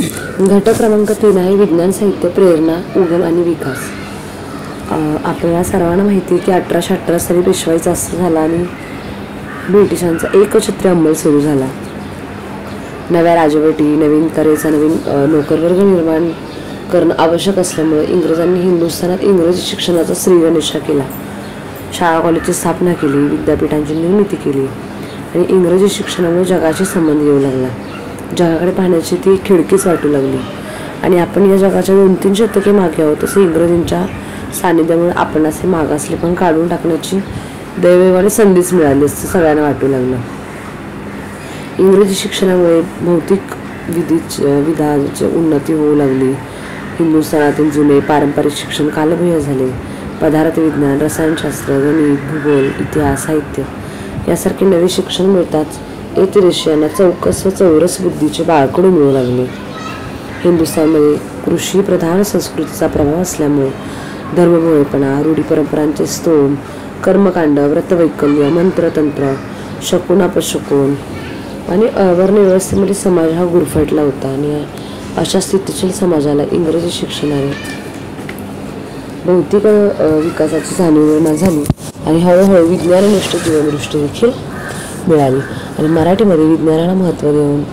घटक क्रमांक 3 आहे विज्ञान साहित्य प्रेरणा उगम आणि विकास. आपल्याला सर्वांना माहिती आहे की 1818 साली पेशवाई जास्त झाला आणि ब्रिटिशांचा एकछत्री अंमल सुरू झाला. नव्या राजवटी नवीन तऱ्हेचा नवीन नोकरवर्ग निर्माण करणं आवश्यक असल्यामुळे इंग्रजांनी हिंदुस्थानात इंग्रजी शिक्षणाचा श्रीगणेशा केला. शाळा कॉलेजची स्थापना केली, विद्यापीठांची निर्मिती केली आणि इंग्रजी शिक्षणामुळे जगाशी संबंध येऊ लागला. जगाकडे पाहण्याची ती खिडकीच वाटू लागली आणि आपण या जगाच्या 2-3 शतके मागे आहोत तसे इंग्रजींच्या सानिध्यामुळे आपण असे मागासले पण काढून टाकण्याची दैवयोगाने संधीच मिळाली असं सगळ्यांना वाटू लागलं. इंग्रजी शिक्षणामुळे भौतिक विधाची उन्नती होऊ लागली. हिंदुस्थानातील जुने पारंपरिक शिक्षण कालबाह्य झाले. पदार्थ विज्ञान, रसायनशास्त्र, गणित, भूगोल, इतिहास, साहित्य यासारखे नवे शिक्षण मिळताच एतिरेशियांना चौकस व चौरस बुद्धीचे बाळकडू मिळू लागले. हिंदुस्थानमध्ये कृषी प्रधान संस्कृतीचा प्रभाव असल्यामुळे धर्मभोळेपणा, रूढी परंपरांचे स्तोम, कर्मकांड, व्रतवैकल्य, मंत्रतंत्र, शकुन अपशकुन आणि वर्णव्यवस्थेमध्ये समाज हा गुरफटला होता आणि अशा स्थितीशील समाजाला इंग्रजी शिक्षणाने भौतिक विकासाची जाणीव निर्माण झाली आणि हळूहळू विज्ञाननिष्ठ जीवनदृष्टी देखील मिळाली. आणि मराठीमध्ये विज्ञानाला महत्त्व देऊन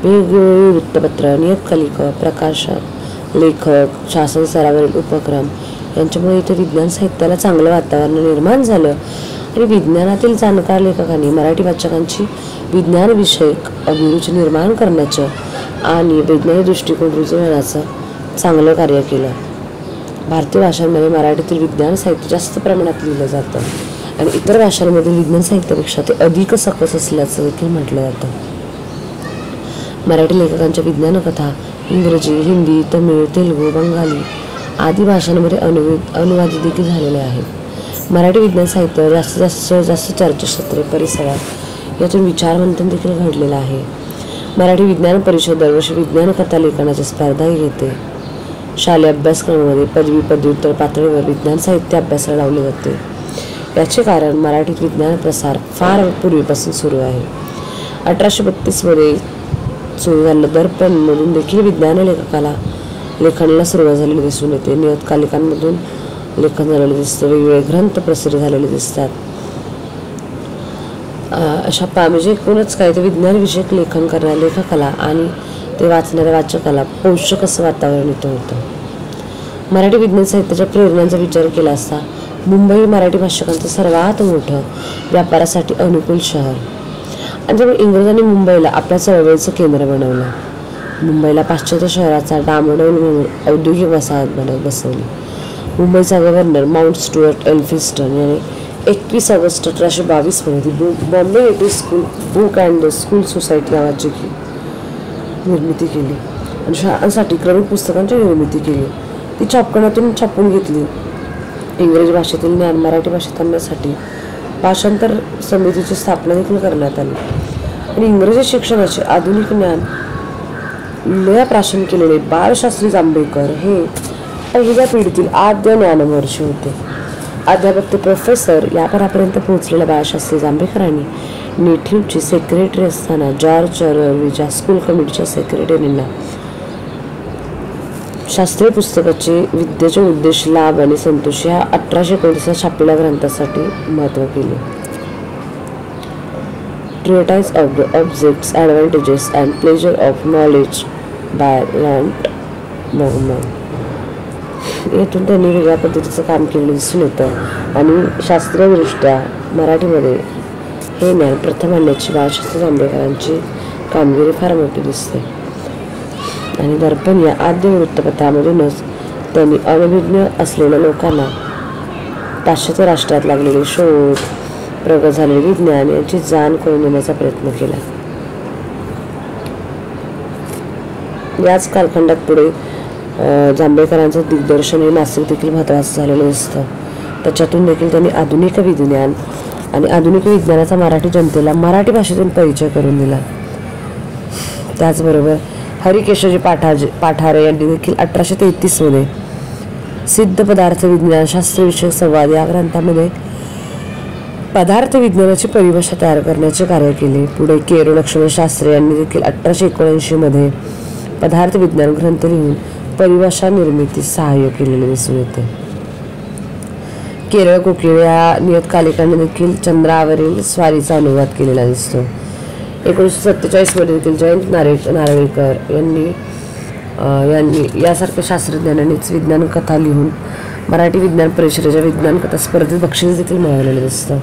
वेगवेगळी वृत्तपत्र, नियतकालिक, प्रकाशक, लेखक, शासन स्तरावरील उपक्रम यांच्यामुळे इथे विज्ञान साहित्याला चांगलं वातावरण निर्माण झालं आणि विज्ञानातील जाणकार लेखकांनी मराठी वाचकांची विज्ञानविषयक अभिरुची निर्माण करण्याचं आणि वैज्ञानिक दृष्टिकोन रुजवण्याचं चांगलं कार्य केलं. भारतीय भाषांमध्ये मराठीतील विज्ञान साहित्य जास्त प्रमाणात लिहिलं जातं आणि इतर भाषांमधील विज्ञान साहित्यापेक्षा ते अधिक सकस असल्याचं देखील म्हटलं जातं. मराठी लेखकांच्या विज्ञान कथा इंग्रजी, हिंदी, तमिळ, तेलुगू, बंगाली आदी भाषांमध्ये अनुवादित देखील झालेले आहेत. मराठी विज्ञान साहित्यावर जास्त चर्चासत्रे, परिसरात यातून विचारमंथन देखील घडलेलं आहे. मराठी विज्ञान परिषद दरवर्षी विज्ञान कथा लेखनाच्या स्पर्धाही घेते. शालेय अभ्यासक्रमामध्ये पदवी पदव्युत्तर पातळीवर विज्ञान साहित्य अभ्यासाला लावले जाते. याचे कारण मराठीत विज्ञान प्रसार फार पूर्वीपासून सुरू आहे. 1832 सुरू झालेलं दर्पणमधून देखील विज्ञान लेखनाला सुरुवात झालेली दिसून येते. नियतकालिकांमधून लेखन झालेलं दिसतं. वेगवेगळे ग्रंथ प्रसिद्ध झालेले दिसतात. अशा म्हणजे एकूणच काय ते विज्ञानविषयक लेखन करणाऱ्या लेखकाला आणि ते वाचणाऱ्या वाचकाला पोषक असं वातावरण इथं होतं. मराठी विज्ञान साहित्याच्या प्रेरणांचा विचार केला असता मुंबई मराठी भाषकांचं सर्वात मोठं व्यापारासाठी अनुकूल शहर आणि त्यामुळे इंग्रजांनी मुंबईला आपल्या चळवळीचं केंद्र बनवलं. मुंबईला पाश्चात्य शहराचा डामडौल म्हणून औद्योगिक वसाहत बसवली. मुंबईचा गव्हर्नर माउंट स्टुअर्ट एल्फिन्स्टन याने 21 ऑगस्ट 1822 मध्ये Bombay native school book and school society नावाची निर्मिती केली आणि शाळांसाठी क्रमिक पुस्तकांची निर्मिती केली. ती छापखान्यातून छापून घेतली. इंग्रजी भाषेतील ज्ञान मराठी भाषेत आणण्यासाठी भाषांतर समितीची स्थापना देखील करण्यात आली आणि इंग्रजी शिक्षणाचे आधुनिक ज्ञान लय प्राशन केलेले बाळशास्त्री जांभेकर हे पहिल्या पिढीतील आद्य ज्ञानमहर्षी होते. अध्यापक ते प्रोफेसर या पदापर्यंत पोहोचलेल्या बाळशास्त्री जांभेकरांनी नेटिव्हची सेक्रेटरी असताना जॉर्ज ऑर्वेलच्या स्कूल कमिटीच्या सेक्रेटरींना शास्त्रीय पुस्तकाचे विद्येचे उद्देश, लाभ आणि संतोष ह्या 1829 छापलेल्या ग्रंथासाठी महत्त्व केले. Treatise of the objects, advantages and pleasure of knowledge by Lord Norman यातून त्यांनी वेगळ्या पद्धतीचं काम केलेलं दिसून येतं आणि शास्त्रीयदृष्ट्या मराठीमध्ये हे ज्ञान प्रथम आणण्याची बाळशास्त्री जांभेकरांची कामगिरी फार मोठी दिसते. आणि दर्पण या आद्य वृत्तपत्रामधूनच त्यांनी अनभिज्ञ असलेल्या लोकांना पाश्चात्य राष्ट्रात लागलेले शोध, प्रगत झालेले विज्ञान यांची जाण करून देण्याचा प्रयत्न केला. याच कालखंडात पुढे जांभेकरांचं दिग्दर्शन हे मासिक देखील महत्त्वाचं झालेलं दिसतं. त्याच्यातून देखील त्यांनी आधुनिक विज्ञान आणि आधुनिक विज्ञानाचा मराठी जनतेला मराठी भाषेतून परिचय करून दिला. त्याचबरोबर हरिकेशवजी पाठारे यांनी देखील 1833 मध्ये सिद्ध पदार्थ विज्ञान शास्त्रविषयक संवाद या ग्रंथामध्ये पदार्थ विज्ञानाची परिभाषा तयार करण्याचे कार्य केले. पुढे केरो लक्ष्मण शास्त्री यांनी देखील 1879 मध्ये पदार्थ विज्ञान ग्रंथ लिहून परिभाषा निर्मितीस सहाय्य केलेले दिसून येते. केरळ कोकिळ या नियतकालिकाने देखील चंद्रावरील स्वारीचा अनुवाद केलेला दिसतो. 1947 मध्ये देखील जयंत नारळीकर यांनी यासारख्या शास्त्रज्ञांनीच विज्ञान कथा लिहून मराठी विज्ञान परिषदेच्या विज्ञान कथा स्पर्धेत बक्षीस देखील मिळवलेलं दिसतं.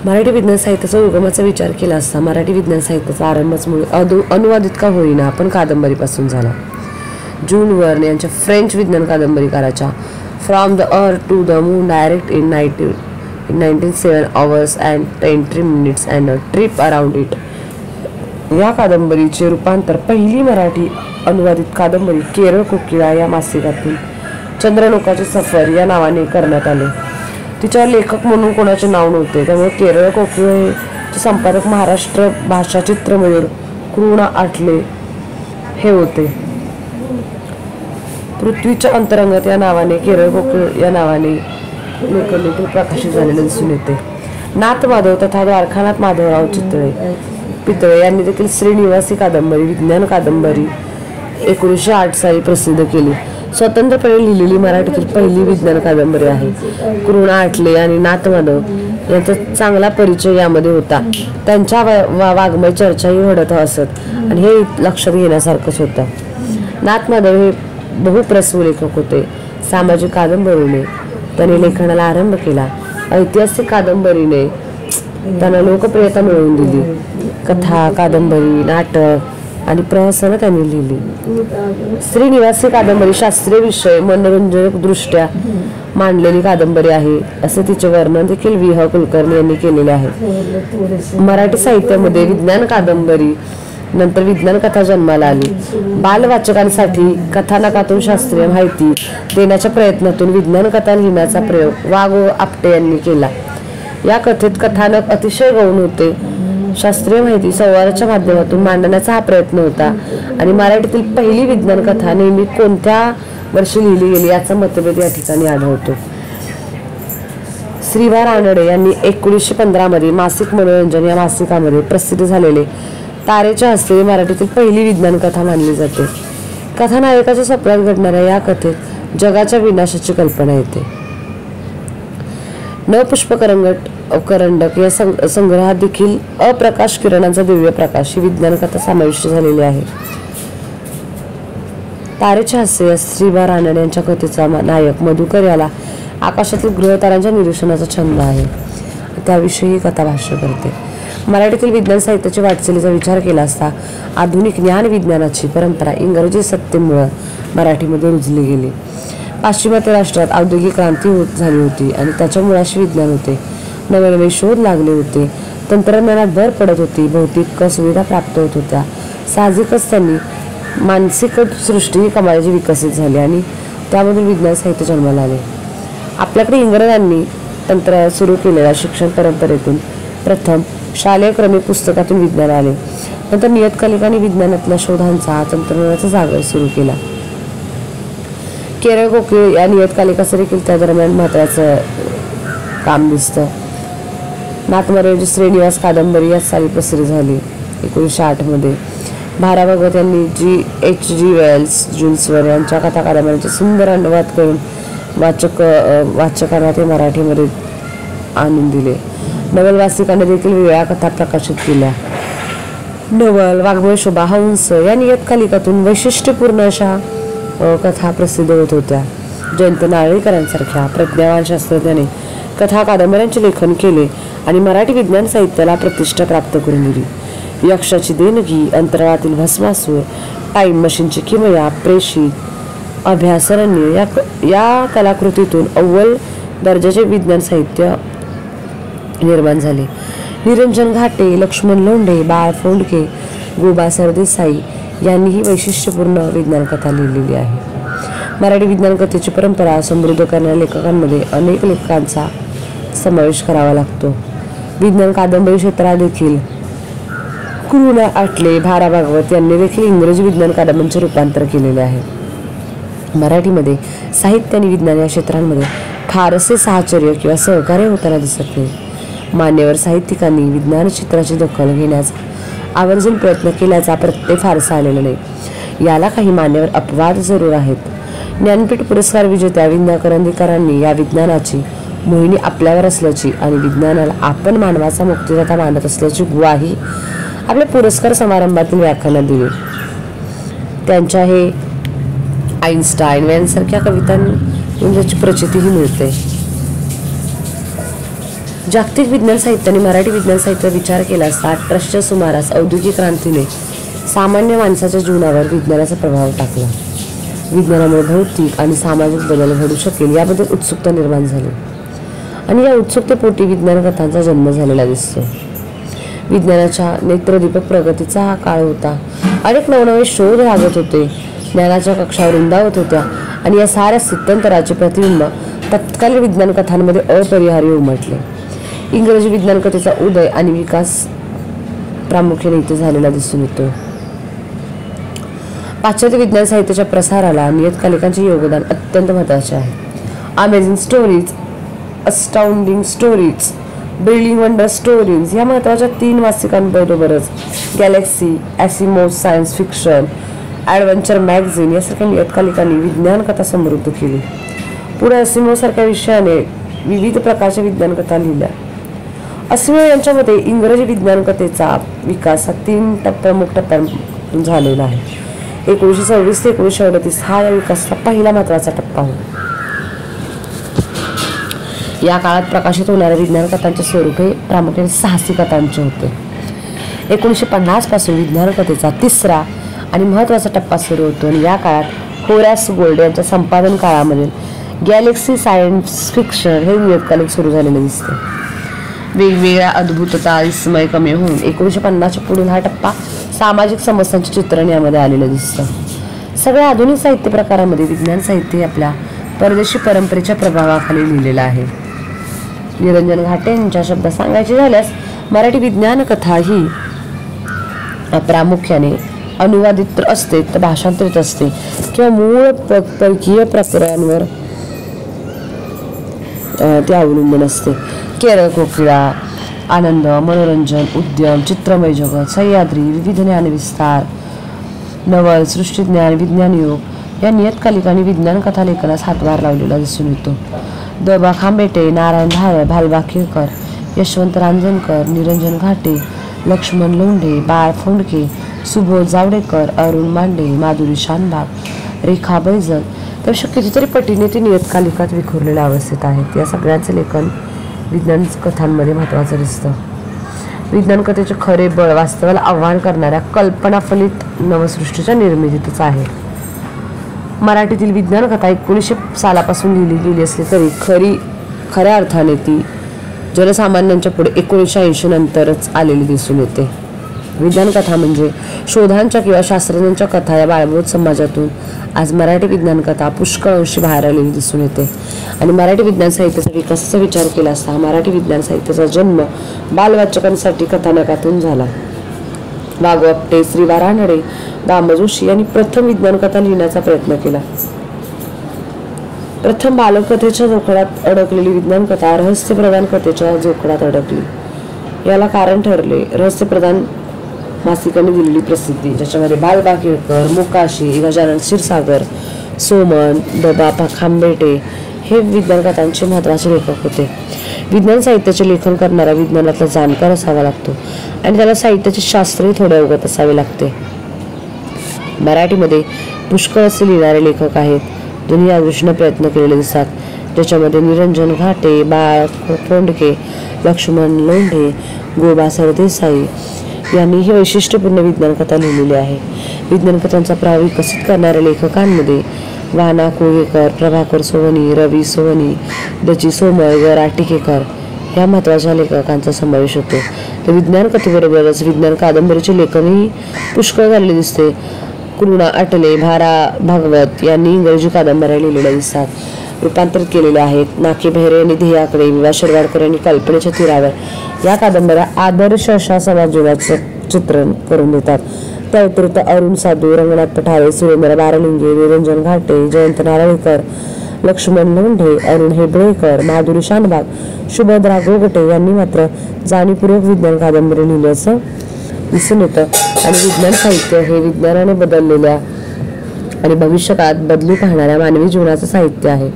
मराठी विज्ञान साहित्याचा उगमाचा विचार केला असता मराठी विज्ञान साहित्याचा आरंभच मुळे अनुवादित का होईना पण कादंबरीपासून झाला. जूल वर्न यांच्या फ्रेंच विज्ञान कादंबरीकाराच्या from the earth to the moon direct in 97 hours and 23 minutes and a trip around it या कादंबरीचे रूपांतर पहिली मराठी अनुवादित कादंबरी केरळ कोकिळा या मासिकातून चंद्रलोकाची सफर या नावाने करण्यात आले. तिच्यावर लेखक म्हणून कोणाचे नाव नव्हते, त्यामुळे केरळ कोकिळेचे संपादक महाराष्ट्र भाषा चित्रमयूर कृणा आठले हे होते. पृथ्वीच्या अंतरंगात या नावाने केरळ कोकिळ या नावाने लेखन देखील प्रकाशित झालेले दिसून येते. नाथ माधव तथा द्वारकानाथ माधवराव पितळे यांनी देखील श्रीनिवासी कादंबरी विज्ञान कादंबरी 1908 साली प्रसिद्ध केली. स्वतंत्रपणे लिहिलेली मराठीतील पहिली विज्ञान कादंबरी आहे. कृणा आठले आणि नाथ माधव यांचा चांगला परिचय यामध्ये होता. त्यांच्या वाङ्मय चर्चाही घडत असत आणि हे लक्षात घेण्यासारखंच होतं. नाथ माधव हे बहुप्रसूल लेखक होते. सामाजिक कादंबरीने त्याने लेखनाला आरंभ केला. ऐतिहासिक कादंबरीने त्यांना लोकप्रियता मिळवून दिली. कथा कादंबरी नाटक आणि प्रहसन त्यांनी लिहिली. श्रीनिवासी कादंबरी शास्त्रीय विषय मनोरंजक दृष्ट्या मांडलेली कादंबरी आहे असे तिचे वर्णन देखील वि.ह. कुलकर्णी यांनी केलेले आहे. मराठी साहित्यामध्ये विज्ञान कादंबरी नंतर विज्ञान कथा जन्माला आली. बालवाचकांसाठी कथानकातून शास्त्रीय माहिती देण्याच्या प्रयत्नातून विज्ञान कथा लिहिण्याचा प्रयोग वा.गो. आपटे यांनी केला. या कथेत कथानक अतिशय गौण होते. शास्त्रीय माहिती संवादाच्या माध्यमातून मांडण्याचा हा प्रयत्न होता आणि मराठीतील पहिली विज्ञान कथा नेहमी कोणत्या वर्षी लिहिली गेली याचा मतभेद या ठिकाणी आढळतो. श्रीवा रानडे यांनी 1915 मध्ये मासिक मनोरंजन या मासिकामध्ये प्रसिद्ध झालेले तारेच्या हस्ते मराठीतील पहिली विज्ञान कथा मानली जाते. कथानायकाच्या स्वप्नात घडणाऱ्या या कथेत जगाच्या विनाशाची कल्पना येते. न पुष्पकरंडक या संग्रहात देखील अप्रकाश किरणांचा दिव्य प्रकाश ही विज्ञान कथा समाविष्ट झालेली आहे. तारेच्या हास्य या श्रीबा रानडे यांच्या कथेचा नायक मधुकर याला आकाशातील ग्रहतारांच्या निरीक्षणाचा छंद आहे. त्याविषयी कथा भाष्य करते. मराठीतील विज्ञान साहित्याची वाटचालीचा विचार केला असता आधुनिक ज्ञान विज्ञानाची परंपरा इंग्रजी सत्तेमुळे मराठीमध्ये रुजली गेली. पाश्चिमात्य राष्ट्रात औद्योगिक क्रांती झाली होती आणि त्याच्या मुळाशी विज्ञान होते. नवे नवे शोध लागले होते. तंत्रज्ञानात भर पडत होती. भौतिक सुविधा प्राप्त होत होत्या. साहजिकच त्यांनी मानसिक सृष्टी कमालीची विकसित झाली आणि त्यामधून विज्ञान साहित्य जन्माला आले. आपल्याकडे इंग्रजांनी तंत्र सुरू केलेल्या शिक्षण परंपरेतून प्रथम शालेय क्रमिक पुस्तकातून विज्ञान आले. नंतर नियतकालिकांनी विज्ञानातल्या शोधांचा तंत्रज्ञानाचा जागर सुरू केला. केरळ कोकिळ या नियतकालिकाचं देखील त्या दरम्यान महत्त्वाचं काम दिसतं. नाथ माधवची श्रीनिवास कादंबरी या साली प्रसिद्ध झाली 1908 मध्ये. भारा भागवत यांनी H.G. वेल्स जुल्स वर्न यांच्या कथा कादंबऱ्यांचे सुंदर अनुवाद करून वाचकांना ते मराठीमध्ये आणून दिले. नवल वासिकांनी देखील वेगळ्या कथा प्रकाशित केल्या. नवल वाङ्मय शोभा हंस या नियतकालिकातून वैशिष्ट्यपूर्ण अशा कथा प्रसिद्ध होत होत्या. जयंत नारळीकरांसारख्या प्रज्ञावान शास्त्रज्ञाने कथा कादंबऱ्यांचे लेखन केले आणि मराठी विज्ञान साहित्याला प्रतिष्ठा प्राप्त करून दिली. यक्षाची देणगी, अंतराळातील भस्मासूर, टाईम मशीनची किमया, प्रेषित, अभ्यासरण्य या कलाकृतीतून अव्वल दर्जाचे विज्ञान साहित्य निर्माण झाले. निरंजन घाटे, लक्ष्मण लोंढे, बाळ फोंडके, गोबा सरदेसाई यांनीही वैशिष्ट्यपूर्ण विज्ञान कथा लिहिलेली आहे. मराठी विज्ञान कथेची परंपरा समृद्ध करणाऱ्या लेखकांमध्ये अनेक लेखकांचा समावेश करावा लागतो. विज्ञान कादंबरी क्षेत्रात देखील कृणा आठले, भारा भागवत यांनी देखील इंग्रजी विज्ञान कादंबरीचे रूपांतर केलेले आहे. मराठीमध्ये साहित्य आणि विज्ञान या क्षेत्रांमध्ये फारसे साहचर्य किंवा सहकार्य होताना दिसत नाही. मान्यवर साहित्यिकांनी विज्ञान क्षेत्राची दखल घेण्याचा आवर्जून प्रयत्न केल्याचा प्रत्यय फारसा आलेला नाही. याला काही मान्यवर अपवाद जरूर आहेत. ज्ञानपीठ पुरस्कार विजेत्या विंदा करंदीकरांनी या विज्ञानाची मोहिनी आपल्यावर असल्याची आणि विज्ञानाला आपण मानवाचा मुक्तिदाता मानत असल्याची ग्वाही आपल्या पुरस्कार समारंभातील व्याख्यानात दिली. त्यांच्या हे आईन्स्टाईन यांसारख्या कवितांनी त्याची प्रचितीही मिळते. जागतिक विज्ञान साहित्याने मराठी विज्ञान साहित्य विचार केला असता 1800च्या सुमारास औद्योगिक क्रांतीने सामान्य माणसाच्या जीवनावर विज्ञानाचा प्रभाव टाकला. विज्ञानामुळे भौतिक आणि सामाजिक बदल घडू शकेल याबद्दल उत्सुकता निर्माण झाली आणि या उत्सुकतेपोटी विज्ञान कथांचा जन्म झालेला दिसतो. विज्ञानाच्या नेत्रदीपक प्रगतीचा हा काळ होता. अनेक नवनवे शोध लागत होते, ज्ञानाच्या कक्षा रुंदावत होत्या आणि या साऱ्या स्थित्यंतराचे प्रतिबिंब तत्कालीन विज्ञान कथांमध्ये अपरिहार्य उमटले. इंग्रजी विज्ञान कथेचा उदय आणि विकास प्रामुख्याने इथे झालेला दिसून येतो. पाश्चात्य विज्ञान साहित्याच्या प्रसाराला नियतकालिकांचे योगदान अत्यंत महत्त्वाचे आहे. Amazing stories, astounding stories, thrilling wonder stories या महत्त्वाच्या 3 मासिकांबरोबरच galaxy, Asimov science fiction, adventure magazine यासारख्या नियतकालिकांनी विज्ञान कथा समृद्ध केली. पुढे असिमोव सारख्या विषयाने विविध प्रकारच्या विज्ञान कथा लिहिल्या. असिमोव यांच्या मते इंग्रजी विज्ञान कथेचा विकास हा 3 प्रमुख टप्प्यांतून झालेला आहे. 1926 ते 1938 हा या विकासाचा पहिला महत्त्वाचा टप्पा होता. या काळात प्रकाशित होणाऱ्या विज्ञान कथांचे स्वरूप हे प्रामुख्याने साहसी कथांचे होते. 1950 पासून विज्ञान कथेचा 3रा आणि महत्त्वाचा टप्पा सुरू होतो आणि या काळात होरॅस गोल्ड यांच्या संपादन काळामध्ये गॅलेक्सी सायन्स फिक्शन हे नियतकालिक सुरू झालेले दिसते. वेगवेगळ्या अद्भुतता विस्मय कमी होऊन 1950च्या पुढील हा टप्पा सामाजिक समस्यांचे चित्रण यामध्ये आलेलं दिसतं. सगळ्या आधुनिक साहित्य प्रकारामध्ये विज्ञान साहित्य आपल्या परदेशी परंपरेच्या प्रभावाखाली लिहिलेलं आहे. निरंजन घाटे यांच्या शब्दात सांगायचे झाल्यास मराठी विज्ञान कथा ही प्रामुख्याने अनुवादित असते तर भाषांतरित असते किंवा मूळ परकीय प्रकारांवर ते अवलंबून असते. केरळ कोकिळा, आनंद, मनोरंजन, उद्यम, चित्रमय जगत, सह्याद्री, विविध ज्ञानविस्तार, नवल, सृष्टीज्ञान, विज्ञान योग या नियतकालिकांनी विज्ञान कथा लेखनास हातभार लावलेला दिसून येतो. द बा खांबेटे, नारायण धारळ, भालबा केळकर, यशवंत रांजणकर, निरंजन घाटे, लक्ष्मण लोंढे, बाळ फोंडके, सुबोध जावडेकर, अरुण मांडे, माधुरी शानभाग, रेखा बैजल त्यापेक्षा कितीतरी पटीने ते नियतकालिकात विखुरलेल्या अवस्थेत आहेत. या सगळ्यांचे लेखन विज्ञान कथांमध्ये महत्त्वाचं दिसतं. विज्ञान कथेचे खरे बळ वास्तवाला आव्हान करणाऱ्या कल्पनाफलित नवसृष्टीच्या निर्मितीतच आहे. मराठीतील विज्ञान कथा 1900 सालापासून लिहिली गेली असली तरी खऱ्या अर्थाने ती जनसामान्यांच्या पुढे 1980 नंतरच आलेली दिसून येते. विज्ञान कथा म्हणजे शोधांच्या किंवा शास्त्रज्ञांच्या कथा या बाळबोध समाजातून आज मराठी विज्ञान कथा पुष्कळ अंशी बाहेर आलेली दिसून येते. आणि मराठी विज्ञान साहित्याचा विकासाचा विचार केला असता मराठी विज्ञान साहित्याचा जन्म बालवाचकांसाठी कथानकातून झाला. वाघ आपटे, श्रीवा रानडे, दाम जोशी यांनी प्रथम विज्ञान कथा लिहिण्याचा प्रयत्न केला. प्रथम बालकथेच्या जोखडात अडकलेली विज्ञान कथा रहस्यप्रधान कथेच्या जोखडात अडकली. याला कारण ठरले रहस्यप्रधान मासिकांनी दिलेली प्रसिद्धी, ज्याच्यामध्ये बालबा केळकर, मोकाशी, गजानन क्षीरसागर, सोमन, दबा खांबेटे हे विज्ञान कथांचे महत्त्वाचे लेखक होते. विज्ञान साहित्याचे लेखन करणारा विज्ञानातला जाणकार असावा लागतो आणि त्याला साहित्याचे शास्त्रही थोडे अवगत असावे लागते. मराठीमध्ये पुष्कळ असे लिहिणारे लेखक आहेत ज्यांनी या दृष्टीने प्रयत्न केलेले दिसतात, ज्याच्यामध्ये निरंजन घाटे, बाळ फोंडके, लक्ष्मण लोंढे, गोबा सरदेसाई यांनी ही वैशिष्ट्यपूर्ण विज्ञान कथा लिहिलेली आहे. विज्ञान कथांचा प्रभाव विकसित करणाऱ्या लेखकांमध्ये वाना कोळेकर, प्रभाकर सोवनी, रवी सोवनी, दची सोमय, राटिकेकर या महत्त्वाच्या लेखकांचा समावेश होतो. तर विज्ञान कथेबरोबरच विज्ञान कादंबरीचे लेखनही पुष्कळ झालेले दिसते. कृणा अटले, भारा भागवत यांनी इंग्रजी कादंबऱ्या लिहिलेल्या दिसतात, रूपांतरित केलेल्या आहेत. नाके बेहरे यांनी ध्येयाकडे, विवा शिरवाडकर यांनी कल्पनेच्या तीरावर या कादंबऱ्या आदर्श अशा समाजजीवनाचे चित्रण करून देतात. त्या व्यतिरिक्त अरुण साधू, रंगनाथ पठारे, सुरेंद्र बारलिंगे, निरंजन घाटे, जयंत नारळीकर, लक्ष्मण लोंढे, अरुण हेबळेकर, माधुरी शानभाग, सुभद्रा गोगटे यांनी मात्र जाणीवपूर्वक विज्ञान कादंबरी लिहिल्याचं दिसून येतं. आणि विज्ञान साहित्य हे विज्ञानाने बदललेल्या आणि भविष्यकाळात बदलू पाहणाऱ्या मानवी जीवनाचं साहित्य आहे.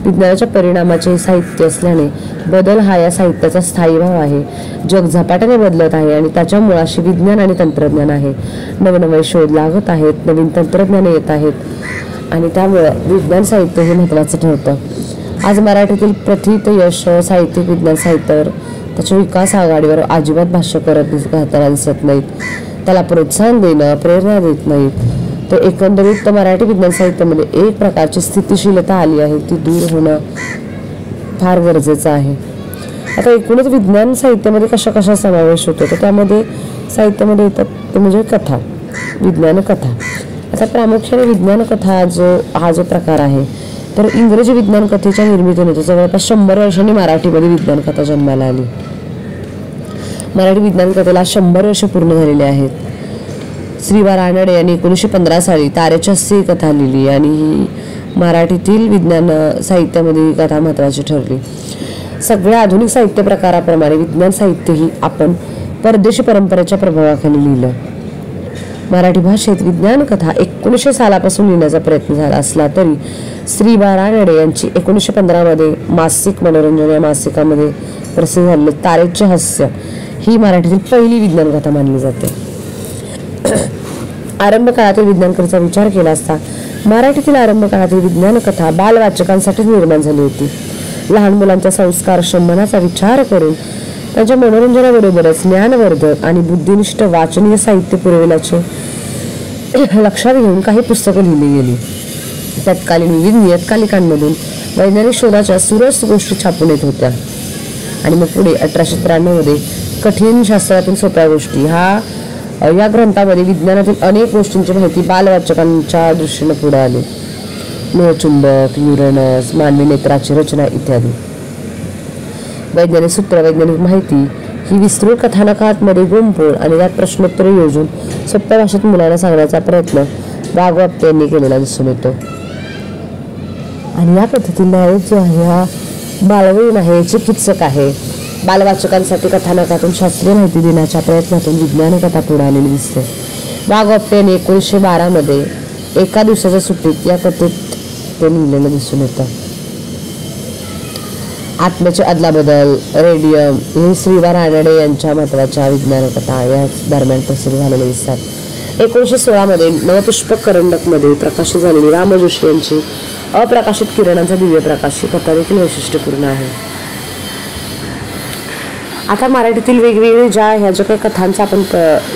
विज्ञानाच्या परिणामाचे हे साहित्य असल्याने बदल हा या साहित्याचा स्थायी भाव आहे. जग झपाट्याने बदलत आहे आणि त्याच्या मुळाशी विज्ञान आणि तंत्रज्ञान आहे. नवनवे शोध लागत आहेत, नवीन तंत्रज्ञाने येत आहेत आणि त्यामुळं विज्ञान साहित्य हे महत्त्वाचं ठरतं. आज मराठीतील प्रथित यश साहित्यिक विज्ञान साहित्यावर त्याच्या विकास आघाडीवर अजिबात भाष्य करताना दिसत नाहीत. त्याला प्रोत्साहन देणं, प्रेरणा देत नाहीत. तर एकंदरीत मराठी विज्ञान साहित्यामध्ये एक प्रकारची स्थितिशीलता आली आहे, ती दूर होणं फार गरजेचं आहे. आता एकूणच विज्ञान साहित्यामध्ये कशा कशा समावेश होतो, तर त्यामध्ये साहित्यामध्ये येतात ते म्हणजे कथा, विज्ञान कथा. आता प्रामुख्याने विज्ञान कथा हा जो प्रकार आहे, तर इंग्रजी विज्ञान कथेच्या निर्मितीनंतर जवळपास 100 वर्षांनी मराठीमध्ये विज्ञान कथा जन्माला आली. मराठी विज्ञान कथेला 100 वर्ष पूर्ण झालेली आहेत. श्रीवा रानडे यांनी 1915 साली तारेची हस्ती कथा लिहिली आणि ही मराठीतील विज्ञान साहित्यामध्ये ही कथा महत्त्वाची ठरली. सगळ्या आधुनिक साहित्य प्रकाराप्रमाणे विज्ञान साहित्यही आपण परदेशी परंपरेच्या प्रभावाखाली लिहिलं. मराठी भाषेत विज्ञान कथा 1900 सालापासून लिहिण्याचा प्रयत्न झाला असला तरी श्रीवा रानडे यांची 1915 मध्ये मासिक मनोरंजन या मासिकामध्ये प्रसिद्ध झालेले तारेचे हास्य ही मराठीतील पहिली विज्ञान कथा मानली जाते. आरंभ काळातील विज्ञान कथेचा विचार केला असता मराठीतील आरंभ काळातील विज्ञान कथा बालवाचकांसाठी निर्माण झाली होती. लहान मुलांच्या संस्कारक्षम मनाचा विचार करून त्यांच्या मनोरंजनाबरोबरच ज्ञानवर्धक आणि बुद्धिनिष्ठ वाचनीय साहित्य पुरविल्याचे लक्षात घेऊन काही पुस्तकं लिहिली गेली. तत्कालीन विविध नियतकालिकांमधून वैज्ञानिक शोधाच्या सुरस गोष्टी छापून येत होत्या. आणि मग पुढे 1893 मध्ये कठीण शास्त्रातील सोप्या गोष्टी या ग्रंथामध्ये विज्ञानातील अनेक गोष्टींची माहिती बालवाचकांच्या दृष्टीने पुढे आली. लोहचुंबक, युरेनस, मानवी नेत्राची रचना इत्यादी. वैज्ञानिक सूत्र, वैज्ञानिक माहिती ही विस्तृत कथानकामध्ये गुंफून आणि त्यात प्रश्नोत्तरे योजून सोप्या भाषेत मुलांना सांगण्याचा प्रयत्न भागवत यांनी केलेला दिसून येतो. आणि या कथेतील नायक जो आहे हा बालवयीन आहे, चिकित्सक आहे. बालवाचकांसाठी कथानकातून शास्त्रीय माहिती देण्याच्या प्रयत्नातून विज्ञान कथा पुढे आलेली दिसते. भागवत यांनी 1912 मध्ये एका दिवसाच्या सुट्टीत या कथेत ते लिहिलेलं दिसून येतं. आत्म्याचे अदलाबदल, रेडियम हे श्रीवा रानडे यांच्या महत्त्वाच्या विज्ञान कथा या दरम्यान प्रसिद्ध झालेल्या दिसतात. 1916 मध्ये नवपुष्पक करंडकमध्ये प्रकाशित झालेली राम जोशी यांची अप्रकाशित किरणांचा दिव्य प्रकाश ही कथा देखील वैशिष्ट्यपूर्ण आहे. आता मराठीतील वेगवेगळे ह्या ज्या काही कथांचा आपण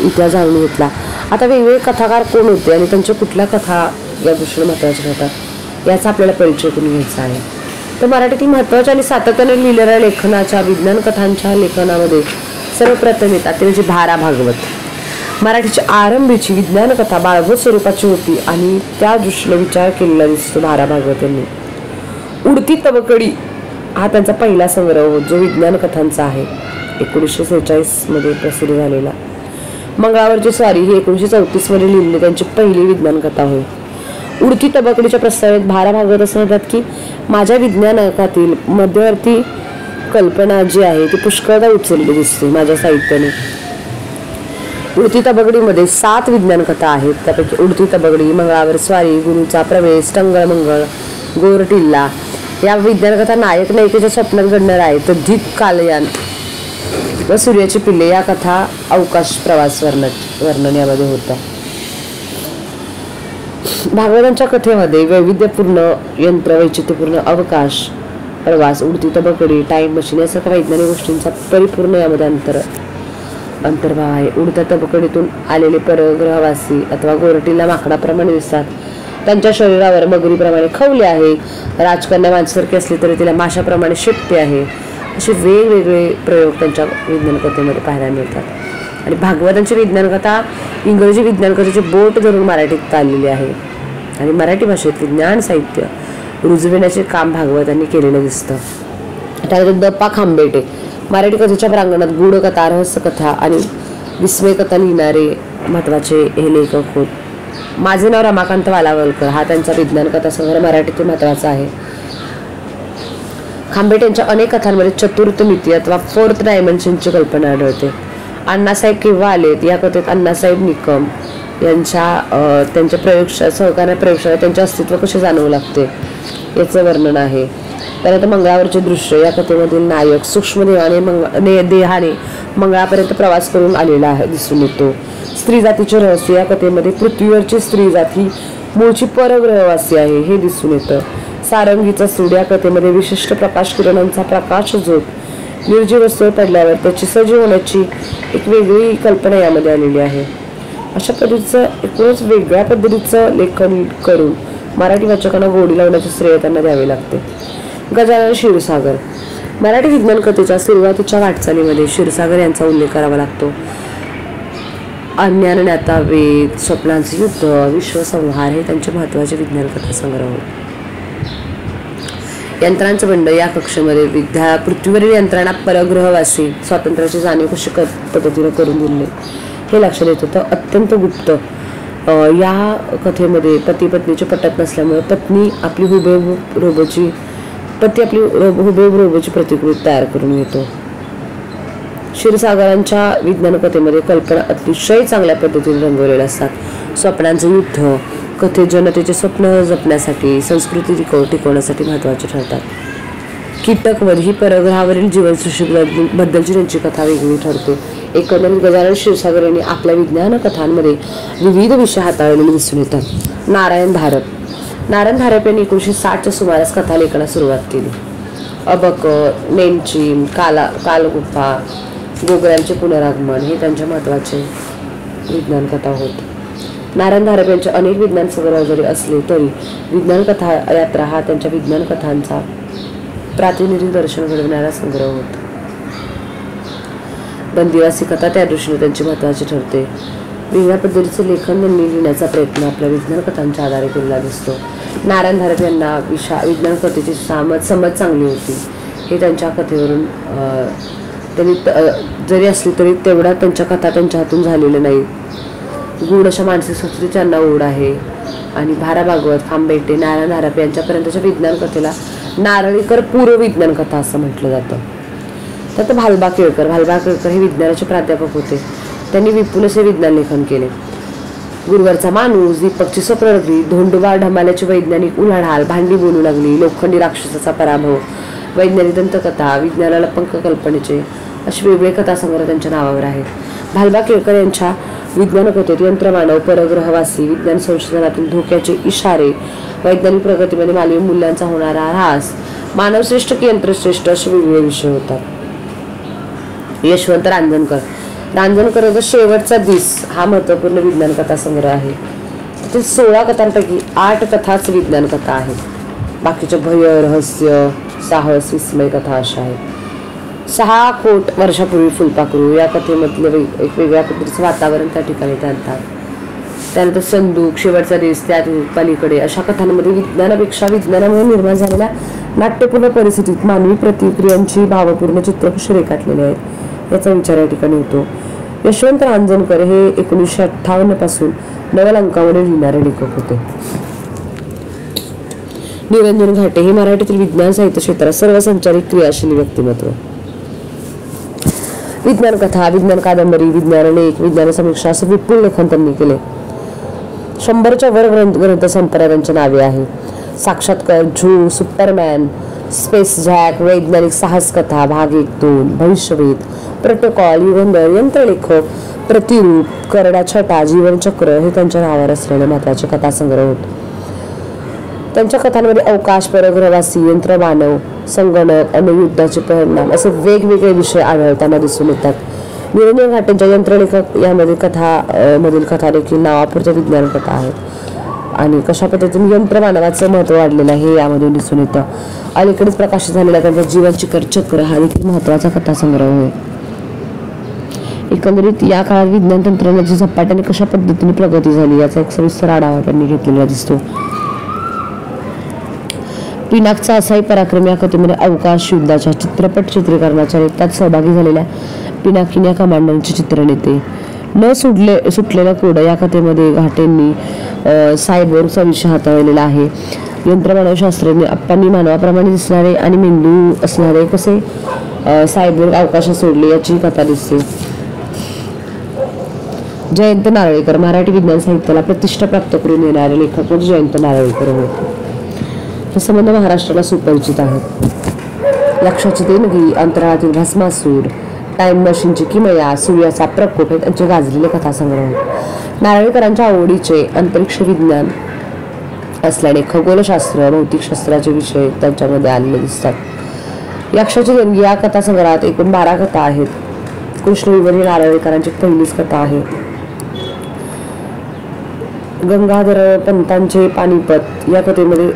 इतिहास जाणून घेतला. आता वेगवेगळे कथाकार कोण होते आणि त्यांच्या कुठल्या कथा या दृष्टीने महत्त्वाच्या ठरतात याचा आपल्याला परिचय करून घ्यायचा आहे. तर मराठीतील महत्त्वाच्या आणि सातत्याने लिहिलेल्या लेखनाच्या विज्ञान कथांच्या लेखनामध्ये सर्वप्रथम येतात ते म्हणजे भारा भागवत. मराठीची आरंभीची विज्ञान कथा बाळगत स्वरूपाची होती आणि त्या दृष्टीने विचार केलेला दिसतो भारा भागवत यांनी. उडती तबकडी हा त्यांचा पहिला संग्रह जो विज्ञान कथांचा आहे, 1946 मध्ये प्रसिद्ध झालेला. मंगळावरची स्वारी ही 1934 मध्ये लिहिलेली त्यांची पहिली विज्ञान कथा होय. उडती तबकडीच्या प्रस्तावित भारा भागवत असं म्हणतात की माझ्या विज्ञानातील मध्यवर्ती कल्पना जी आहे ती पुष्कळदा उचलली दिसते माझ्या साहित्याने. उडती तबकडीमध्ये 7 विज्ञान कथा आहेत. त्यापैकी उडती तबकडी, मंगळावर स्वारी, गुरुचा प्रवेश, टंगळ मंगळ, गोरटिल्ला या विज्ञान कथा नायक नायिकेच्या स्वप्नात घडणार आहेत. तर धीत कालयान व सूर्याची पिल्ले या कथा अवकाश प्रवास वर्णन यामध्ये होतं. भागवतांच्या कथेमध्ये वैविध्यपूर्ण यंत्र, वैचित्र्यपूर्ण अवकाश प्रवास, उडती तबकडी, टाइम मशीन यासारख्या वैज्ञानिक गोष्टींचा परिपूर्ण यामध्ये अंतर्भाव आहे. उडत्या तबकडीतून आलेले परग्रहवासी अथवा गोरटीला माकडाप्रमाणे दिसतात. त्यांच्या शरीरावर मगरीप्रमाणे खवले आहे. राजकन्या माणसासारखी असली तरी तिला माशाप्रमाणे शेपटी आहे. असे वेगवेगळे प्रयोग त्यांच्या विज्ञान कथेमध्ये पाहायला मिळतात. आणि भागवतांची विज्ञान कथा इंग्रजी विज्ञान कथेचे बोट धरून मराठीत आलेली आहे आणि मराठी भाषेत विज्ञान साहित्य रुजविण्याचे काम भागवतांनी केलेलं दिसतं. त्यानंतर दप्पा खांबेटे मराठी कथेच्या प्रांगणात गूढ कथा, रहस्य कथा आणि विस्मय कथा लिहिणारे महत्त्वाचे हे लेखक होत. माझे नाव रमाकांत वालावलकर हा त्यांचा विज्ञान कथा संग्रह मराठीतील महत्त्वाचा आहे. खांबेट यांच्या अनेक कथांमध्ये चतुर्थ मिती अथवा 4th डायमेन्शनची कल्पना आढळते. अण्णासाहेब केव्हा आलेत या कथेत अण्णासाहेब निकम यांच्या त्यांच्या प्रयोगशाळा सहकार्य प्रयोगशाळा त्यांचे अस्तित्व कसे जाणवू लागते याचं वर्णन आहे. त्यानंतर मंगळावरचे दृश्य या कथेमधील नायक सूक्ष्म देहाने मंगळापर्यंत प्रवास करून आलेला आहे दिसून येतो. स्त्री जातीचे रहस्य या कथेमध्ये पृथ्वीवरची स्त्री जात ही मूळची परग्रहवासी आहे हे दिसून येतं. सारंगीचा सूड या कथेमध्ये विशिष्ट प्रकाश किरणांचा प्रकाश झोत निर्जीव वस्तूवर पडल्यावर त्याची सजीव होण्याची एक वेगळी कल्पना यामध्ये आलेली आहे. अशा पद्धतीचं एकूणच वेगळ्या पद्धतीचं लेखन करून मराठी वाचकांना गोडी लावण्याचे श्रेय त्यांना द्यावे लागते. गजानन क्षीरसागर मराठी विज्ञान कथेच्या सुरुवातीच्या वाटचालीमध्ये क्षीरसागर यांचा उल्लेख करावा लागतो. अज्ञानज्ञाता वेद स्वप्नांचे युद्ध विश्वसंहार हे त्यांचे महत्त्वाचे विज्ञान कथा संग्रह होते. यंत्रांचं बंड या कक्षेमध्ये पृथ्वीवरील यंत्रणा परग्रहवासी स्वातंत्र्याची जाणीव कशी पद्धतीने करून दिली हे लक्षात येत होतं. अत्यंत गुप्त या कथेमध्ये पती पत्नीचे पटत नसल्यामुळे पत्नी आपली हुबेहूब रोबोची प्रतिकृती तयार करून घेतो. क्षीरसागरांच्या विज्ञान कथेमध्ये कल्पना अतिशय चांगल्या पद्धतीने रंगवलेल्या असतात. स्वप्नांचं युद्ध कथेत जनतेचे स्वप्न जपण्यासाठी संस्कृती टिकवण्यासाठी महत्त्वाचे ठरतात. कीटकवध ही परग्रहावरील जीवनसृष्टीबद्दलची त्यांची कथा वेगळी ठरते. एकंदरीत गजानन क्षीरसागर यांनी आपल्या विज्ञान कथांमध्ये विविध विषय हाताळलेले दिसून येतात. नारायण धारप यांनी 1960च्या सुमारास कथा लेखनास सुरुवात केली. अबक नेमचीम कालगुफा गोगऱ्यांचे पुनरागमन हे त्यांच्या महत्त्वाचे विज्ञान कथा होत. नारायण धारप यांचे अनेक विज्ञान संग्रह जरी असले तरी विज्ञान कथा यात्रा हा त्यांच्या विज्ञान कथांचा प्रातिनिधिक दर्शन घडवणारा संग्रह होता. बंदिवासी कथा त्या दृष्टीने त्यांची महत्त्वाची ठरते. वेगळ्या पद्धतीचे लेखन त्यांनी लिहिण्याचा प्रयत्न आपल्या विज्ञान कथांच्या आधारे केलेला दिसतो. नारायण धारप यांना विज्ञान कथेची समज चांगली होती हे त्यांच्या कथेवरून त्यांनी जरी असली तरी तेवढा त्यांच्या कथा त्यांच्या हातून झालेल्या नाही. गूढ अशा मानसिक संस्कृतीची त्यांना ओढ आहे. आणि भारा भागवत खांबेटे नारायण धारप यांच्यापर्यंतच्या विज्ञान कथेला नारळीकर पूर्व विज्ञान कथा असं म्हटलं जातं. त्यात भालबा केळकर हे विज्ञानाचे प्राध्यापक होते. त्यांनी विपुल असे विज्ञान लेखन केले. गुरुवरचा माणूस दीपकची स्वप्ननगरी धोंडोबा ढमाल्याची वैज्ञानिक उलाढाल भांडी बोलू लागली लोखंडी राक्षसाचा पराभव वैज्ञानिक दंतकथा विज्ञानाला पंख कल्पनेचे अशी वेगवेगळे कथासंग्रह त्यांच्या नावावर आहेत. भालबा केळकर यांच्या विज्ञान कथेत यंत्रमानव परग्रहवासी विज्ञान संशोधनातील धोक्याचे इशारे वैज्ञानिक प्रगतीमध्ये मानवी मूल्यांचा होणारा ऱ्हास मानवश्रेष्ठ की यंत्रश्रेष्ठ असे वेगवेगळे विषय होतात. यशवंत रांजणकर शेवटचा दिस हा महत्त्वपूर्ण विज्ञान कथा संग्रह आहे. त्यातील 16 कथांपैकी 8 कथाच विज्ञान कथा आहेत. बाकीचे भय रहस्य साहस विस्मय कथा अशा आहेत. 6 कोट वर्षापूर्वी फुलपाखरू या कथेमधले एक वेगळ्या पद्धतीचं वातावरण त्या ठिकाणी आणतात. त्यानंतर संदूक शेवटचा दिवस त्या पलीकडे अशा कथांमध्ये विज्ञानापेक्षा विज्ञानामुळे निर्माण झालेल्या नाट्यपूर्ण परिस्थितीत मानवी प्रतिक्रियांची भावपूर्ण चित्र कशी रेखाटलेले आहेत याचा विचार या ठिकाणी होतो. यशवंत रांजणकर हे 1958 पासून नवल अंकामध्ये लिहिणारे लेखक होते. निरंजन घाटे हे मराठीतील विज्ञान साहित्य क्षेत्रात सर्वसंचारी क्रियाशील व्यक्तिमत्व. विज्ञान कथा विज्ञान कादंबरी विज्ञान लेख विज्ञान समीक्षा असे विपुल लेखन त्यांनी केले. 100च्या वर ग्रंथसंपदा त्यांच्या नावे आहे. साक्षात्कार झू सुपरमॅन स्पेस जॅक वैज्ञानिक साहस कथा भाग 1-2 भविष्यवेध प्रोटोकॉल युगंधर यंत्रलेखक प्रतिरूप करडा छटा जीवनचक्र हे त्यांच्या नावावर असलेले महत्त्वाचे कथासंग्रह होते. त्यांच्या कथांमध्ये अवकाश परग्रहवासी यंत्रमानव संगणक आणि युद्धाचे परिणाम असे वेगवेगळे विषय आढळताना दिसून येतात. निरंजन घाटेंच्या यंत्रलेखक यामध्ये मधील कथा देखील नावापुरत्या विज्ञान कथा आहेत आणि कशा पद्धतीने यंत्रमानवाचं महत्त्व वाढलेलं आहे हे यामधून दिसून येतं. अलीकडेच प्रकाशित झालेला त्यांचा जीवनचक्र चक्र हा देखील महत्त्वाचा कथासंग्रह होय. एकंदरीत या काळात विज्ञान तंत्रज्ञानाची झपाट्याने कशा पद्धतीने प्रगती झाली याचा एक सविस्तर आढावा त्यांनी घेतलेला दिसतो. पिनाकचा असाही पराक्रम या कथेमध्ये अवकाश युद्धाच्या चित्रपट चित्रीकरणाच्या त्यात सहभागी झालेल्या पिनाकिन या कमांडरचे चित्रण येते. न सुटलेला कोड या कथेमध्ये घाटेंनी सायबोर्गचा विषय हाताळलेला आहे. यंत्रमानव शास्त्रज्ञ अप्पांनी मानवाप्रमाणे दिसणारे आणि मेंदू असणारे कसे सायबोर्ग अवकाशात सोडले याची कथा दिसते. जयंत नारळीकर मराठी विज्ञान साहित्याला प्रतिष्ठा प्राप्त करून देणारे लेखक म्हणजे जयंत नारळीकर होते. हे संबंध महाराष्ट्राला सुपरिचित आहेत. लक्षाची देणगी, अंतराळातील भस्मासूर, टाइम मशीनची किमया, सूर्याचा प्रकोप हे त्यांचे गाजलेले कथासंग्रह होते. नारळीकरांच्या आवडीचे अंतरिक्ष विज्ञान असल्याने खगोलशास्त्र, भौतिकशास्त्राचे विषय त्यांच्यामध्ये आलेले दिसतात. यक्षाची देणगी या कथासंग्रहात एकूण 12 कथा आहेत. कृष्णविवर ही नारळीकरांची पहिलीच कथा आहे. गंगाधर पंतांचे पानिपत या कथेमध्ये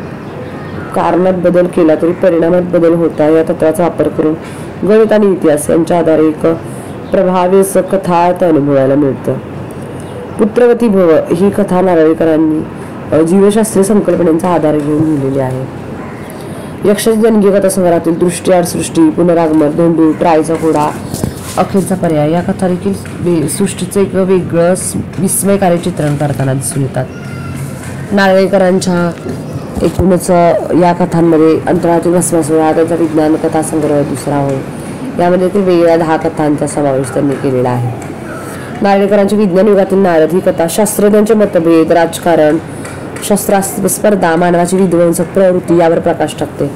कारणात बदल केला तरी परिणामात बदल होता या तत्वाचा वापर करून गणित आणि इतिहास यांच्या आधारे एक प्रभावी कथार्थ अनुभवायला मिळतं. पुत्रवती भव ही कथा नारळीकरांनी जीवशास्त्रीय संकल्पनेचा आधार घेऊन लिहिलेली आहे. यक्षाची देणगी कथासंग्रहातील दृष्टी, आडसृष्टी, पुनरागमन, धोंडू, ट्रायचा घोडा, अखेरचा पर्याय या कथा देखील सृष्टीचं एक वेगळं विस्मयकारी चित्रण करताना दिसून येतात. नारळीकरांच्या एकूणच या कथांमध्ये अंतराळातील भस्मासूर हा त्यांचा विज्ञान कथासंग्रह दुसरा होय. यामध्ये ते वेगळ्या 10 कथांचा समावेश त्यांनी केलेला आहे. नारळीकरांची विज्ञान युगातील नारद ही कथा शास्त्रज्ञांचे मतभेद, राजकारण, शस्त्रास्त्र स्पर्धा, मानवाची विध्वंसक प्रवृत्ती यावर प्रकाश टाकते.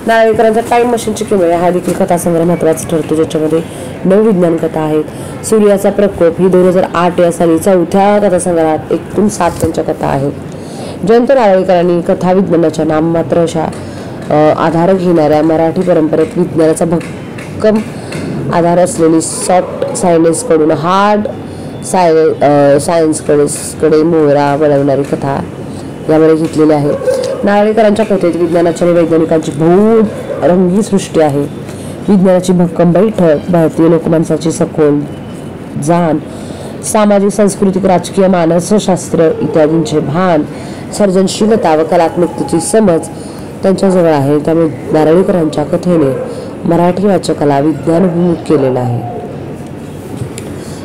नारळीकरांचा टाइम मशीनची किमया हा देखील कथासंग्रह महत्त्वाचा ठरतो, ज्याच्यामध्ये 9 विज्ञान कथा आहेत. सूर्याचा प्रकोप ही 2008 या साली 4थ्या कथासंग्रहात एकूण 7 त्यांच्या कथा आहेत. जयंत नारळीकरांनी कथा विज्ञानाच्या नाममात्र अशा आधार घेणाऱ्या मराठी परंपरेत विज्ञानाचा भक्कम आधार असलेली सॉफ्ट सायन्सकडून हार्ड सायन्सकडे मोहरा वळवणारी कथा यामध्ये घेतलेली आहे. नारळीकरांच्या कथेत विज्ञानाच्या आणि वैज्ञानिकांची बहुरंगी सृष्टी आहे. विज्ञानाची भक्कम बैठक, भारतीय लोकमानसाची सखोल जाण, सामाजिक, सांस्कृतिक, राजकीय, मानसशास्त्र इत्यादींचे भान, सर्जनशीलता व कलात्मकतेची समज त्यांच्याजवळ आहे. त्यामुळे नारळीकरांच्या कथेने मराठी वाचकाला विज्ञानभिमुख केलेला आहे.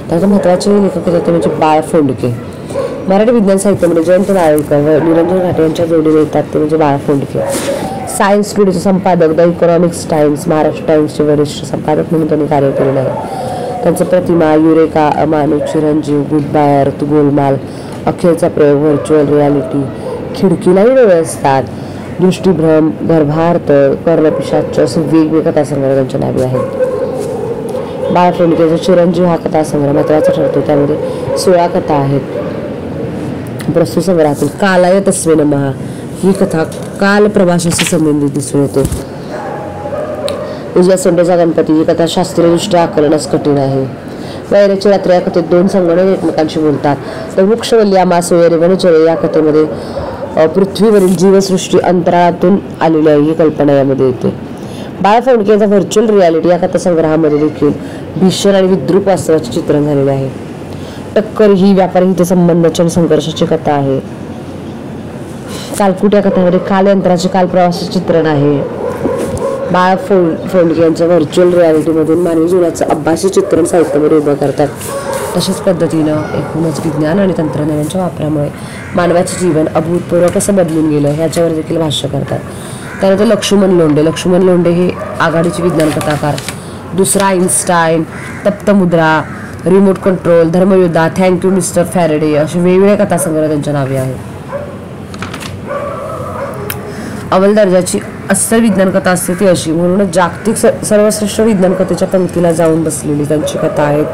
त्याचे महत्त्वाचे लेखक होते म्हणजे बाळ फोंडके. मराठी विज्ञान साहित्यामध्ये जयंत नारळीकर व निरंजन घाटे यांच्या जोडीने येतात ते म्हणजे बाळ फोंडके. सायन्स टुडेचे संपादक, द इकॉनॉमिक्स टाइम्स, महाराष्ट्र टाइम्सचे वरिष्ठ संपादक म्हणून त्यांनी कार्य केलेलं आहे. त्यांचं प्रतिमा, युरेका, अमानुष, चिरंजीव, गुड बाय अर्थ, गोलमाल, अखेरचा प्रयोग, व्हर्च्युअल रियालिटी, खिडकीलाही डोळे असतात, दृष्टीभ्रम, गर्भार्थ, कर्णपिशाच असे वेगवेगळे कथासंग्रह त्यांच्या नावे आहेत. बाळ फोंडकेचा चिरंजीव हा कथासंग्रह महत्त्वाचा ठरतो. त्यामध्ये 16 कथा आहेत. प्रस्तुत संग्रहातील कालाय तस्मै नमः ही कथा काल प्रवासाशी संबंधित दिसून येते. उजव्या सोंडेचा गणपती ही कथा शास्त्रीयदृष्ट्या आकलनास कठीण आहे. वैराची रात्र या कथेत 2 संगणक एकमेकांशी बोलतात. तर वृक्षवल्ली आमास वैरे वनचरे या कथेमध्ये पृथ्वीवरील जीवसृष्टी अंतराळातून आलेली आहे ही कल्पना यामध्ये येते. बाळ फोंडके यांचा व्हर्च्युअल रियालिटी या कथासंग्रहामध्ये देखील भीषण आणि विद्रूप वास्तवाचे चित्रण झालेले आहे. टक्कर ही व्यापारी हितसंबंधाची आणि संघर्षाची कथा आहे. कालकुट या कथेमध्ये कालयंत्राचे कालप्रवासाचे चित्रण आहे. बाळ फोंडके यांच्या व्हर्च्युअल रियालिटीमधून मानवी जीवनाचं आभासी चित्रण साहित्यामध्ये उभं करतात. तशाच पद्धतीनं एकूणच विज्ञान आणि तंत्रज्ञानाच्या वापरामुळे मानवाचे जीवन अभूतपूर्व कसं बदलून गेलं ह्याच्यावर देखील भाष्य करतात. त्यानंतर लक्ष्मण लोंढे हे आघाडीचे विज्ञान कथाकार. दुसरा आईन्स्टाईन, तप्तमुद्रा, रिमोट कंट्रोल, धर्मयोद्धा, थँक्यू मिस्टर फॅरेडे असे वेगवेगळे कथासंग्रह त्यांच्या नावे आहेत. अव्वल दर्जाची अस्सल विज्ञान कथा असते ती अशी, म्हणूनच जागतिक सर्वश्रेष्ठ विज्ञान कथेच्या पंक्तीला जाऊन बसलेली त्यांची कथा आहेत.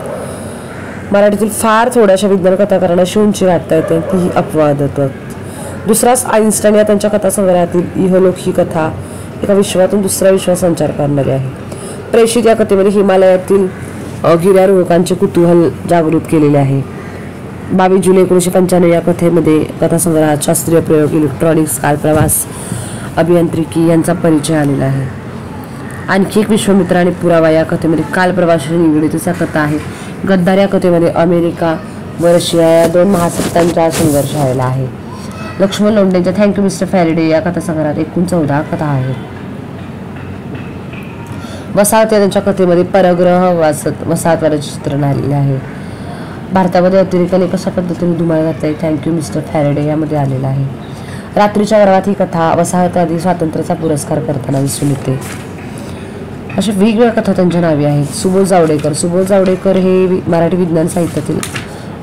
मराठीतील फार थोड्याशा विज्ञान कथाकारांना अशी उंची गाठता येते तीही अपवादात्मक. दुसराच आईन्स्टाईन या त्यांच्या कथासंग्रहातील इहलोक ही कथा एका विश्वातून दुसऱ्या विश्वात संचार करणारी आहे. प्रेषित या कथेमध्ये हिमालयातील गिर्यारोहकांचे कुतूहल जागृत केलेले आहे. 22 जुलै 1995 या कथेमध्ये कथासंग्रहात शास्त्रीय प्रयोग, इलेक्ट्रॉनिक्स, कालप्रवास, अभियांत्रिकी यांचा परिचय आलेला आहे. आणखी एक विश्वमित्र आणि पुरावा या कथेमध्ये कालप्रवासाशी निगडीत अशा कथा आहेत. गद्दार या कथेमध्ये अमेरिका व रशिया या 2 महासत्तांचा संघर्ष आलेला आहे. लक्ष्मण लोंढेंच्या थँक्यू मिस्टर फॅरेडे या कथासंग्रहात एकूण 14 कथा आहेत. वसाहत या त्यांच्या कथेमध्ये परग्रह वसाहतवादाचे चित्रण आलेले आहे. भारतामध्ये अतिरेकाने कशा पद्धतीने धुमाळ घातली थँक्यू मिस्टर फॅरेडे यामध्ये आलेला आहे. रात्रीच्या गर्भात ही कथा वसाहतवादी स्वातंत्र्याचा पुरस्कार करताना दिसून येते. अशा वेगवेगळ्या कथा त्यांच्या नावे आहेत. सुबोध जावडेकर हे मराठी विज्ञान साहित्यातील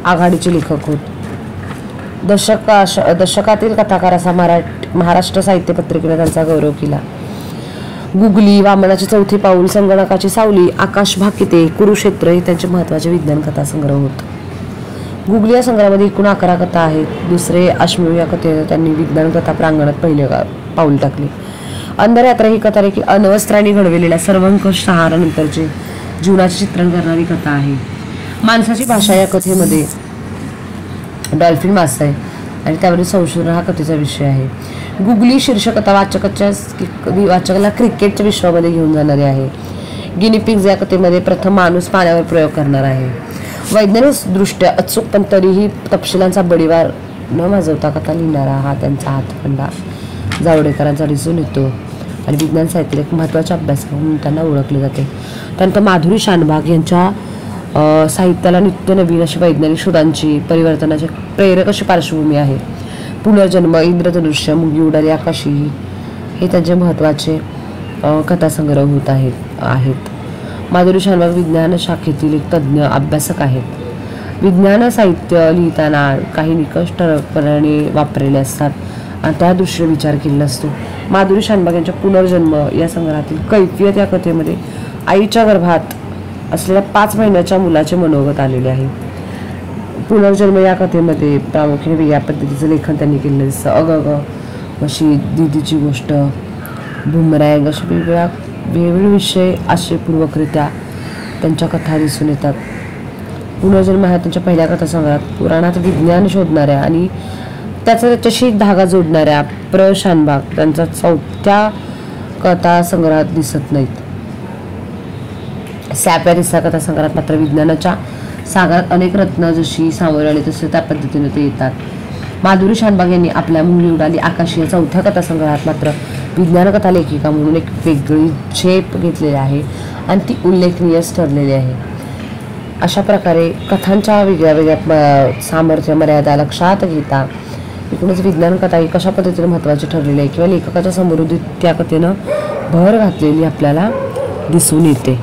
आघाडीचे लेखक होत. दशकातील कथाकार असा महाराष्ट्र साहित्य पत्रिकेने त्यांचा गौरव केला. गुगली, वामनाचे चौथे पाऊल, संगणकाची सावली, आकाश भाकिते, कुरुक्षेत्र हे त्यांचे महत्त्वाचे विज्ञान कथा संग्रह होत. गुगली या संग्रहामध्ये एकूण 11 कथा आहेत. दुसरे अश्मयुग या कथेने त्यांनी विज्ञान कथा प्रांगणात पहिले पाऊल टाकले. अंधयात्रा ही कथा देखील अण्वस्त्रांनी घडविलेल्या सर्वंकष संहारानंतरचे जीवनाचे चित्रण करणारी कथा आहे. माणसाची भाषा या कथेमध्ये डॉल्फिन मासा आहे आणि त्यावरील संशोधन हा कथेचा विषय आहे. गुगली शीर्षकथा वाचकाला क्रिकेटच्या विश्वामध्ये घेऊन जाणारी आहे. गिनीपिग्स या कथेमध्ये प्रथम माणूस पाण्यावर प्रयोग करणार आहे. वैज्ञानिक दृष्ट्या अचूक पण तरीही तपशिलांचा बडीवार न माजवता कथा लिहिणारा हा त्यांचा हातखंडा जावडेकरांचा दिसून येतो आणि विज्ञान साहित्यात एक महत्त्वाचा अभ्यासक म्हणून त्यांना ओळखले जाते. त्यानंतर माधुरी शानभाग यांच्या साहित्याला नित्य नवीन अशी वैज्ञानिक शोधांची परिवर्तनाची प्रेरक अशी पार्श्वभूमी आहे. पुनर्जन्म, इंद्रधनुष्य, मुंगी उडाली आकाशी हे त्यांचे महत्त्वाचे कथासंग्रह होत आहेत. माधुरी शानभाग विज्ञान शाखेतील एक तज्ज्ञ अभ्यासक आहेत. विज्ञान साहित्य लिहिताना काही निकष ठळकपणे वापरलेले असतात आणि त्या दृष्टीने विचार केलेला असतो. माधुरी शानभाग यांच्या पुनर्जन्म या संग्रहातील कैफियत या कथेमध्ये आईच्या गर्भात असलेल्या 5 महिन्याच्या मुलाचे मनोगत आलेले आहे. पुनर्जन्म या कथेमध्ये प्रामुख्याने वेगळ्या पद्धतीचं लेखन त्यांनी केलेलं दिसतं. अगं अशी दिदीची गोष्ट, बुमरँग असे वेगवेगळे विषय आशयपूर्वकरित्या त्यांच्या कथा दिसून येतात. पुनर्जन्म ह्या त्यांच्या पहिल्या कथासंग्रहात पुराणात विज्ञान शोधणाऱ्या आणि त्याच्याशी धागा जोडणाऱ्या शानभाग त्यांचा चौथ्या कथासंग्रहात दिसत नाहीत. सॅप या तिसऱ्या कथासंग्रहात मात्र विज्ञानाच्या सागरात अनेक रत्न जशी सामोरे आली तसे त्या पद्धतीने ते येतात. माधुरी शानभाग यांनी आपल्या मुंगी उडाली आकाशी या चौथ्या कथासंग्रहात मात्र विज्ञान कथा लेखिका म्हणून एक वेगळी झेप घेतलेली आहे आणि ती उल्लेखनीयच ठरलेली आहे. अशा प्रकारे कथांच्या वेगळ्या वेगळ्या सामर्थ्य मर्यादा लक्षात घेता एकूणच विज्ञान कथा ही कशा पद्धतीने महत्त्वाची ठरलेली आहे किंवा लेखकाच्या समृद्धीत त्या कथेनं भर घातलेली आपल्याला दिसून येते.